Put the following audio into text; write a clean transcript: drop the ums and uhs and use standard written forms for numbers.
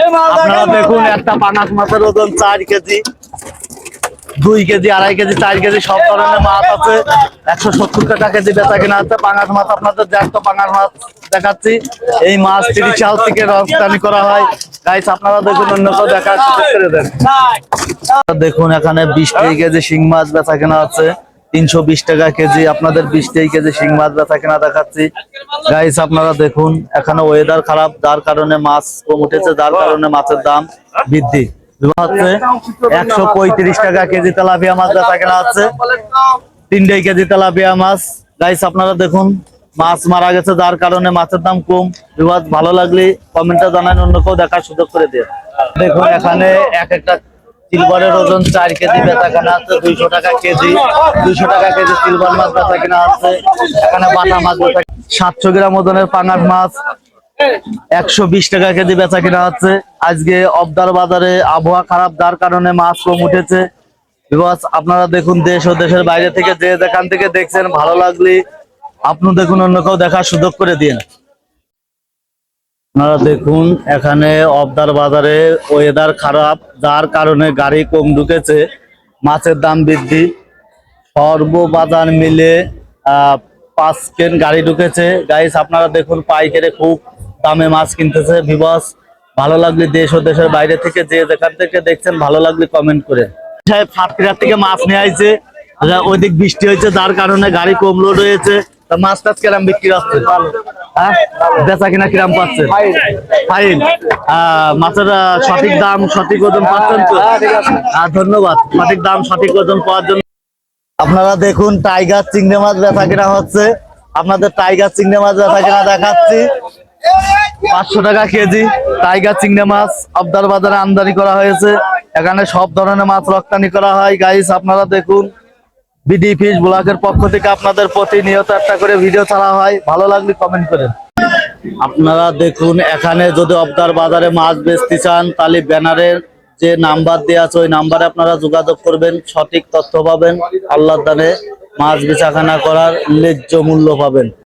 আপনারা দেখুন একটা পাঙাশ মাছের ওজন 4 কেজি, 2 কেজি, 2.5 কেজি, 4 কেজি সব ধরনের মাছ আছে। 170 টাকা কেজি বেচা কিনা আছে। পাঙাশ মাছ আপনাদের জ্যান্ত পাঙাশ মাছ দেখাচ্ছি। এই মাছ ত্রিশাল থেকে রপ্তানি করা হয়। গাইস আপনারা দেখুন, অন্য কেউ দেখার সুযোগ করে দেন। দেখুন এখানে 20 টাকা কেজি শিং মাছ বেচা কেনা আছে, 320 টাকা কেজি। আপনাদের 20 টাকা কেজি শিং মাছ বেচা কেনা দেখাচ্ছি। গাইস আপনারা দেখুন, এখানে ওয়েদার খারাপ, যার কারণে মাছ কম উঠেছে, যার কারণে মাছের দাম বৃদ্ধি হচ্ছে। 135 টাকা কেজি তেলাপিয়া মাছ বেচা কেনা হচ্ছে, 3 কেজি তেলাপিয়া মাছ। গাইস আপনারা দেখুন, মাছ মারা গেছে, যার কারণে মাছের দাম কম। বিভাগ ভালো লাগলে কমেন্টে জানান, অন্য কেউ দেখার সুযোগ করে দিয়ে। দেখুন এখানে এক একটা সিলভারের ওজন 4 কেজি বেচা কেনা আছে, 200 টাকা কেজি। 200 টাকা কেজি সিলভার মাছ বেচা কেনা আছে। এখানে বাটা মাছ 700 গ্রাম ওজনের পাঙাশ মাছ 120 টাকা কেজি বেচা কিনা হচ্ছে। আজকে অবদার বাজারে আবহাওয়া খারাপ, যার কারণে মাছ কম উঠেছে। বিকজ আপনারা দেখুন, দেশ ও দেশের বাইরে থেকে যে যেখান থেকে দেখছেন, ভালো লাগলে আপনি দেখুন, অন্য কেউ দেখার সুযোগ করে দিন। আপনারা দেখুন এখানে অবদার বাজারে ওয়েদার খারাপ, যার কারণে গাড়ি কম ঢুকেছে, মাছের দাম বৃদ্ধি। সর্ববাজার মিলে 5 কেন গাড়ি ঢুকেছে। গাইস আপনারা দেখুন, পাইকারে খুব দামে মাছ কিনতেছে। বিবস ভালো লাগলে দেশ ও দেশের বাইরে থেকে যে যেখান থেকে দেখছেন, ভালো লাগলে কমেন্ট করে। সাহেব সাতক্ষীরার থেকে মাছ নিয়ে আসছে, ওইদিক বৃষ্টি হয়েছে, যার কারণে গাড়ি কম লোড হয়েছে। মাছ টাছ কিরাম বিক্রি হচ্ছে, হ্যাঁ বেচা কিনা কিরাম পাচ্ছে? ফাইন। মাছের সঠিক দাম সঠিক ওজন পাচ্ছেন তো? ধন্যবাদ। সঠিক দাম সঠিক ওজন পাওয়ার জন্য আপনারা দেখুন, টাইগার চিংড়ি মাছ বেচা কিনা হচ্ছে। আপনাদের টাইগার চিংড়ি মাছ বেচা কিনা দেখাচ্ছি। 500 টাকা কেজি টাইগার চিংড়ি মাছ আবদার বাজারে আমদানি করা হয়েছে। এখানে সব ধরনের মাছ রপ্তানি করা হয়। গাইস আপনারা দেখুন, বিডি ফিশ ব্লগের পক্ষ থেকে আপনাদের প্রতিনিয়ত একটা করে ভিডিও ছাড়া হয়। ভালো লাগলে কমেন্ট করেন। আপনারা দেখুন, এখানে যদি আবদার বাজারে মাছ বেচতে চান, তাহলে ব্যানারের যে নাম্বার দেওয়া আছে, ওই নাম্বারে আপনারা যোগাযোগ করবেন। সঠিক তথ্য পাবেন, আল্লাহর দানে মাছ বেচাকেনা করার ন্যায্য মূল্য পাবেন।